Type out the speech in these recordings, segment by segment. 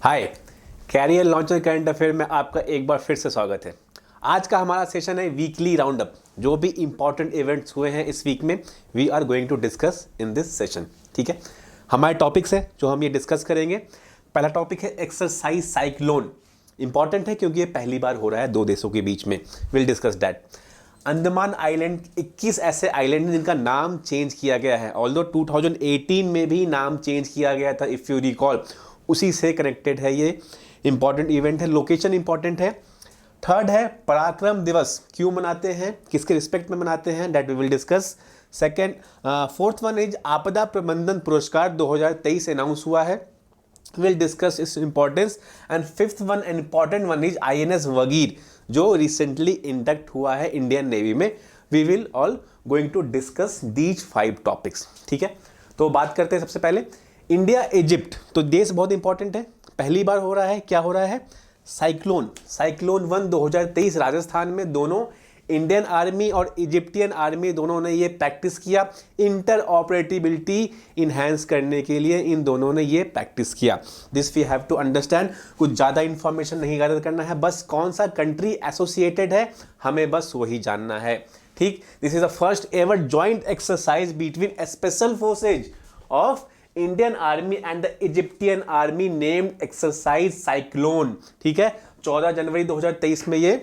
हाय, career launcher current affair में आपका एक बार फिर से स्वागत है। आज का हमारा सेशन है वीकली राउंड अप। जो भी इंपॉर्टेंट इवेंट्स हुए हैं इस वीक में we are going to discuss in this session. ठीक है, हमारे टॉपिक्स है जो हम ये डिस्कस करेंगे। पहला टॉपिक है एक्सरसाइज साइक्लोन। इंपॉर्टेंट है क्योंकि ये पहली बार हो रहा है दो देशों के बीच में। Will discuss that. Andaman island 21 ऐसे आइलैंड हैं जिनका नाम चेंज किया गया है। ऑल्दो 2018 में भी नाम चेंज किया गया था, इफ़ यू रिकॉल, उसी से कनेक्टेड है ये इंपॉर्टेंट इवेंट है। लोकेशन इंपॉर्टेंट है। थर्ड है पराक्रम दिवस क्यों मनाते हैं, किसके रिस्पेक्ट में मनाते हैं, that we will discuss. Second, fourth one is आपदा प्रबंधन पुरस्कार 2023 अनाउंस हुआ है, will discuss its importance. And fifth one important one is INS Vagir जो रिसेंटली इंडक्ट हुआ है इंडियन नेवी में। We will all going to discuss these 5 topics. ठीक है, तो बात करते हैं सबसे पहले इंडिया इजिप्ट। तो देश बहुत इंपॉर्टेंट है, पहली बार हो रहा है। क्या हो रहा है? साइक्लोन 1 2023 राजस्थान में दोनों इंडियन आर्मी और इजिप्टियन आर्मी दोनों ने ये प्रैक्टिस किया। इंटर ऑपरेटिबिलिटी इन्हांस करने के लिए इन दोनों ने ये प्रैक्टिस किया। This we have to understand. कुछ ज़्यादा इंफॉर्मेशन नहीं गैदर करना है, बस कौन सा कंट्री एसोसिएटेड है हमें बस वही जानना है। ठीक, this is the first ever joint exercise between special forces of Indian army and the Egyptian army named exercise cyclone. ठीक है, 14 जनवरी 2023 में ये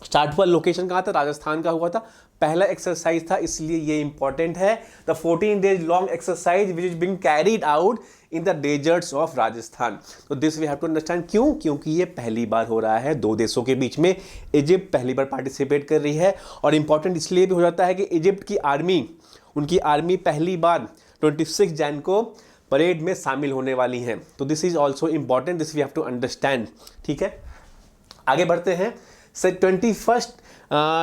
स्टार्ट हुआ। लोकेशन कहाँ था? राजस्थान का हुआ था। पहला एक्सरसाइज था, इसलिए ये इंपॉर्टेंट है। The 14 days long exercise which is being carried out in the deserts of Rajasthan. तो this we have to understand. क्यों? क्योंकि ये पहली बार हो रहा है दो देशों के बीच में। इजिप्ट पहली बार पार्टिसिपेट कर रही है और इंपॉर्टेंट इसलिए भी हो जाता है कि इजिप्ट की आर्मी, उनकी आर्मी पहली बार 26 जैन को परेड में शामिल होने वाली हैं। तो this is also important, this we have to understand. ठीक है, आगे बढ़ते हैं। से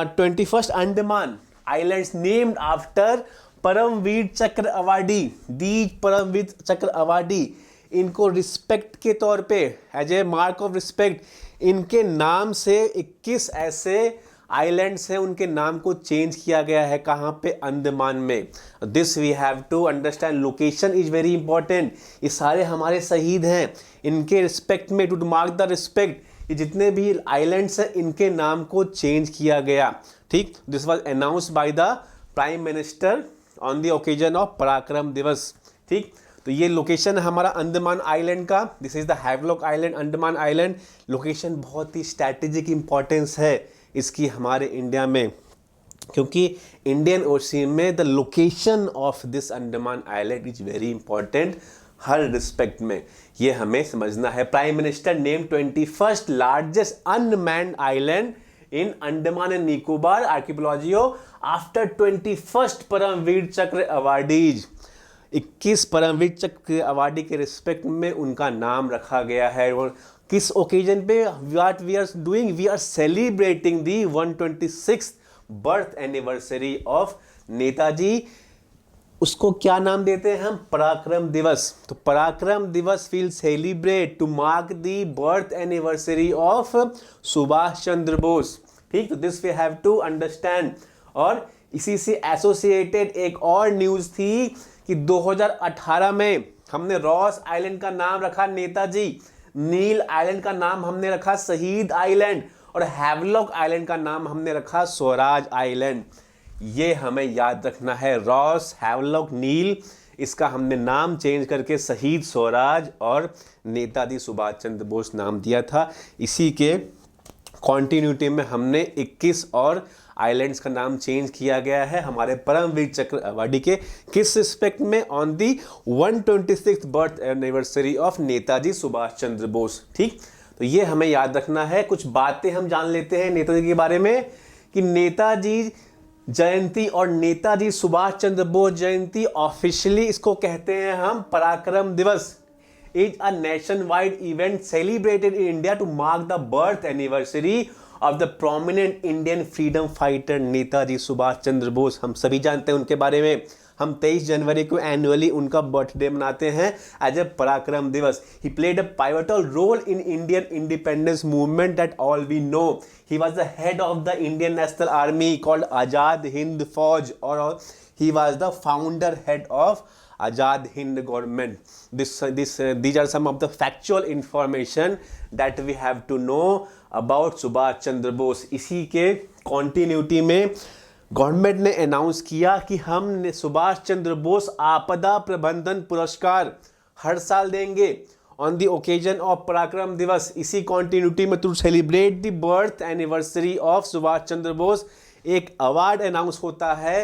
21st Andaman islands named after Paramvir Chakra awardee. These Paramvir Chakra awardee, इनको रिस्पेक्ट के तौर पे, as a mark of respect, इनके नाम से 21 ऐसे आइलैंड्स हैं, उनके नाम को चेंज किया गया है। कहाँ पे? अंडमान में। This we have to understand. Location is very important. ये सारे हमारे शहीद हैं, इनके रिस्पेक्ट में, टू मार्क द रिस्पेक्ट, ये जितने भी आइलैंड्स हैं इनके नाम को चेंज किया गया। ठीक, this was announced by the prime minister on the occasion of पराक्रम दिवस। ठीक, तो ये लोकेशन है हमारा अंडमान आइलैंड का। This is the Havelock island, Andaman island. Location बहुत ही स्ट्रैटेजिक इंपॉर्टेंस है इसकी हमारे इंडिया में, क्योंकि इंडियन ओशन में the location of this Andaman island is very important हर रिस्पेक्ट में। ये हमें समझना है। Prime minister name 21st largest unmanned island in Andaman and Nicobar आर्कियोलॉजियो after 21st Paramvir Chakra awardees. 21 Paramvir Chakra awardee के रिस्पेक्ट में उनका नाम रखा गया है। और किस ओकेजन पे? What we are doing? We are celebrating the 126th birth anniversary of Netaji. उसको क्या नाम देते हैं हम? पराक्रम दिवस। तो Parakram Diwas will celebrate to mark the birth anniversary of Subhash Chandra Bose. ठीक, तो this we have to understand. और इसी से एसोसिएटेड एक और न्यूज थी कि 2018 में हमने रॉस आइलैंड का नाम रखा नेताजी, नील आइलैंड का नाम हमने रखा शहीद आइलैंड, और हैवलॉक आइलैंड का नाम हमने रखा स्वराज आइलैंड। ये हमें याद रखना है। रॉस, हैवलॉक, नील, इसका हमने नाम चेंज करके शहीद स्वराज और नेताजी सुभाष चंद्र बोस नाम दिया था। इसी के कॉन्टिन्यूटी में हमने 21 और आइलैंड्स का नाम चेंज किया गया है हमारे परमवीर चक्र अवार्डी के। किस रिस्पेक्ट में? On the 126th birth anniversary of Netaji Subhash Chandra Bose. ठीक, तो ये हमें याद रखना है। कुछ बातें हम जान लेते हैं नेताजी के बारे में कि नेताजी जयंती और नेताजी सुभाष चंद्र बोस जयंती, ऑफिशियली इसको कहते हैं हम Parakram Diwas, is a nationwide event celebrated in India to mark the birth anniversary of the prominent Indian freedom fighter Netaji Subhash Chandra Bose. हम सभी जानते हैं उनके बारे में। हम 23 जनवरी को एनुअली उनका बर्थडे मनाते हैं as a Parakram Diwas. He played a pivotal role in Indian independence movement that all we know. He was the head of the Indian National Army called Azad Hind Fauj, और he was the founder head of Azad Hind government. These are some of the factual information that we have to know about Subhash Chandra Bose. इसी के continuity में government ने announce किया कि हम सुभाष चंद्र बोस आपदा प्रबंधन पुरस्कार हर साल देंगे ऑन द ओकेजन ऑफ पराक्रम दिवस. इसी कॉन्टिन्यूटी में to celebrate the birth anniversary of Subhash Chandra Bose एक अवार्ड अनाउंस होता है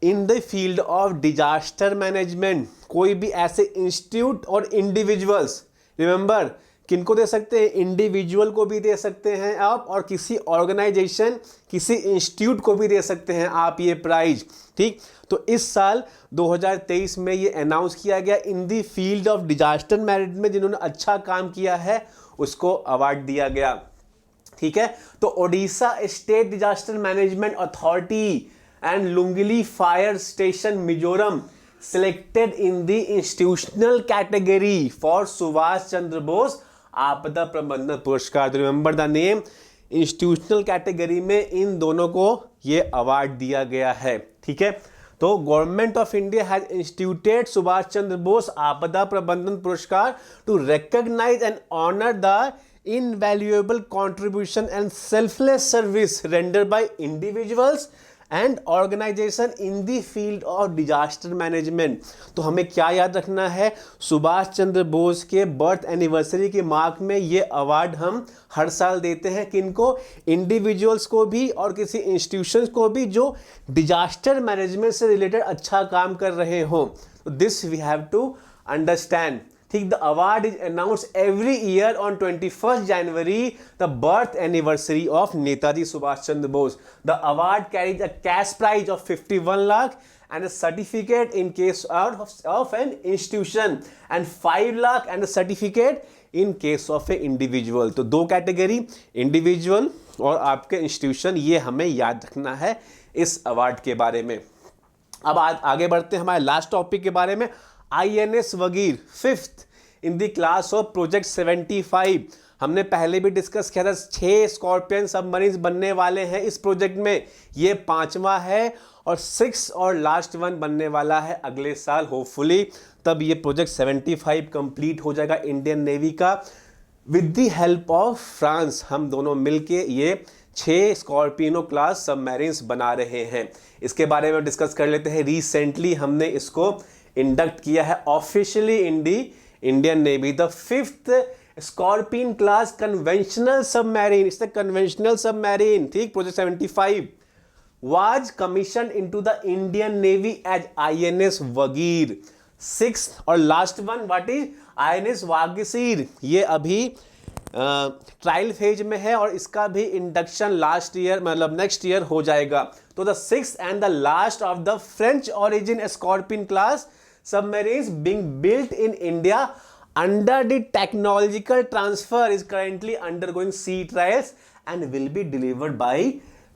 in the field of disaster management. कोई भी ऐसे इंस्टीट्यूट और इंडिविजुअल्स, रिमेंबर किनको दे सकते हैं, इंडिविजुअल को भी दे सकते हैं आप, और किसी ऑर्गेनाइजेशन किसी इंस्टीट्यूट को भी दे सकते हैं आप ये प्राइज. ठीक, तो इस साल 2023 में ये अनाउंस किया गया इन the field of disaster management जिन्होंने अच्छा काम किया है उसको अवार्ड दिया गया. ठीक है, तो Odisha state disaster management authority and Lunglei fire station Mizoram selected in the institutional category for Subhash Chandra Bose Aapda प्रबंधन Puraskar. Remember the name, institutional category में इन दोनों को ये अवार्ड दिया गया है. ठीक है, तो government of India has instituted Subhash Chandra Bose Aapda प्रबंधन Puraskar to recognise and honour the invaluable contribution and selfless service rendered by individuals and organization in the field of disaster management. तो हमें क्या याद रखना है, सुभाष चंद्र बोस के बर्थ एनिवर्सरी के मार्क में ये अवार्ड हम हर साल देते हैं. किनको, इंडिविजुअल्स को भी और किसी इंस्टीट्यूशंस को भी जो डिजास्टर मैनेजमेंट से रिलेटेड अच्छा काम कर रहे हों. This we have to understand. ठीक, the award is announced every year on 21 January, the birth anniversary of Netaji Subhash Chandra Bose. The award carries a cash prize of 51 lakh and a certificate in case of an institution and 5 lakh and a certificate in case of a individual. तो दो category, individual और आपके institution, ये हमें याद रखना है इस अवार्ड के बारे में. अब आगे बढ़ते हैं हमारे लास्ट टॉपिक के बारे में. INS Vagir 5th in the class of project 75. हमने पहले भी डिस्कस किया था 6 स्कॉर्पियन सबमरीन्स बनने वाले हैं इस प्रोजेक्ट में. ये 5वां है और 6 और लास्ट वन बनने वाला है अगले साल होपफुली. तब ये प्रोजेक्ट 75 कंप्लीट हो जाएगा इंडियन नेवी का with the help of France. हम दोनों मिलके ये 6 स्कॉर्पियनो क्लास सबमरीन्स बना रहे हैं. इसके बारे में डिस्कस कर लेते हैं. रिसेंटली हमने इसको इंडक्ट किया है officially in the Indian Navy. The 5th Scorpion class conventional submarine, it's the conventional submarine. ठीक, project 75 was commissioned into the Indian Navy as INS Vagir. 6th और last one what is INS Vagir. ये अभी trial phase में है और इसका भी induction last year मतलब नेक्स्ट ईयर हो जाएगा. तो the 6th and the last of the French origin Scorpion class submarines being built in India under the technological transfer is currently undergoing sea trials and will be delivered by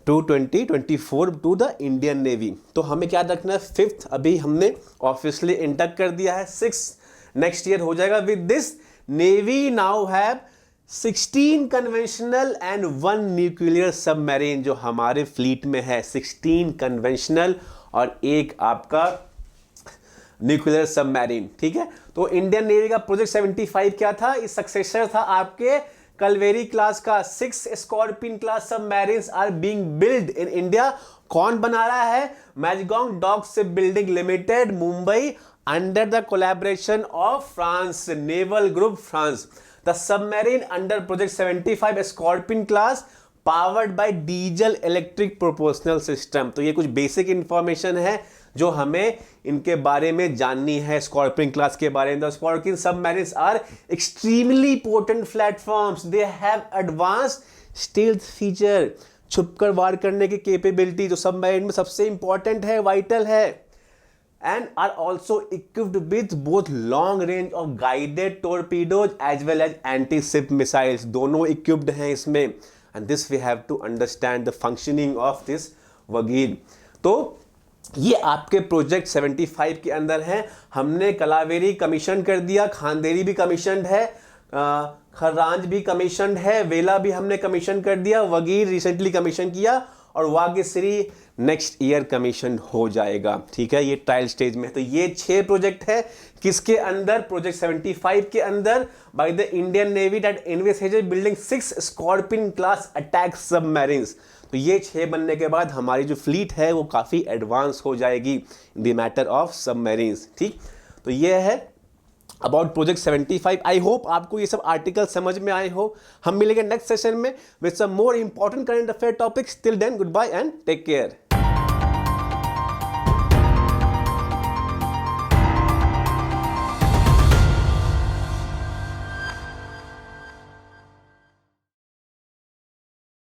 2024 to the Indian Navy. तो हमें क्या रखना है, 5th अभी हमने officially induct कर दिया है, 6th नेक्स्ट ईयर हो जाएगा. With this navy now have 16 conventional and 1 nuclear submarine जो हमारे फ्लीट में है. 16 कन्वेंशनल और एक आपका न्यूक्लियर सबमरीन. ठीक है, तो इंडियन नेवी का प्रोजेक्ट 75 क्या था, इस सक्सेसर था आपके कलवेरी क्लास का. 6 Scorpion class submarines are being build in India. कौन बना रहा है, Mazagon dock ship building limited Mumbai under the collaboration of France naval group France. The submarine under project 75 Scorpion class powered by diesel electric proportional system. तो ये कुछ basic information है जो हमें इनके बारे में जाननी है स्कॉर्पियन क्लास के बारे में. The Scorpene submarines are extremely potent platforms. They have advanced stealth feature, छुपकर वार करने की कैपेबिलिटी जो सबमरीन में सबसे इंपॉर्टेंट है, वाइटल है. And are also equipped with both long range of guided torpedoes as well as anti ship missiles. दोनों इक्विप्ड हैं इसमें. And this we have to understand the functioning of this Vagir. तो ये आपके प्रोजेक्ट 75 के अंदर है. हमने कलावेरी कमीशन कर दिया, खांदेरी भी कमीशनड है, खर्रांज भी कमीशनड है, वेला भी हमने कमीशन कर दिया, वगीर रिसेंटली कमीशन किया और वागीश्री नेक्स्ट ईयर कमीशन हो जाएगा। ठीक है, ये ट्रायल स्टेज में है। तो ये 6 प्रोजेक्ट है किसके अंदर, प्रोजेक्ट 75 के अंदर, by the Indian navy that envisages building 6 Scorpion class attack submarines. तो ये 6 बनने के बाद हमारी जो फ्लीट है वो काफ़ी एडवांस हो जाएगी in the matter of submarines. ठीक, तो ये है अबाउट प्रोजेक्ट 75। आई होप आपको ये सब आर्टिकल समझ में आए हो। हम मिलेंगे नेक्स्ट सेशन में with some more important current affair topics. Till then good bye and take care.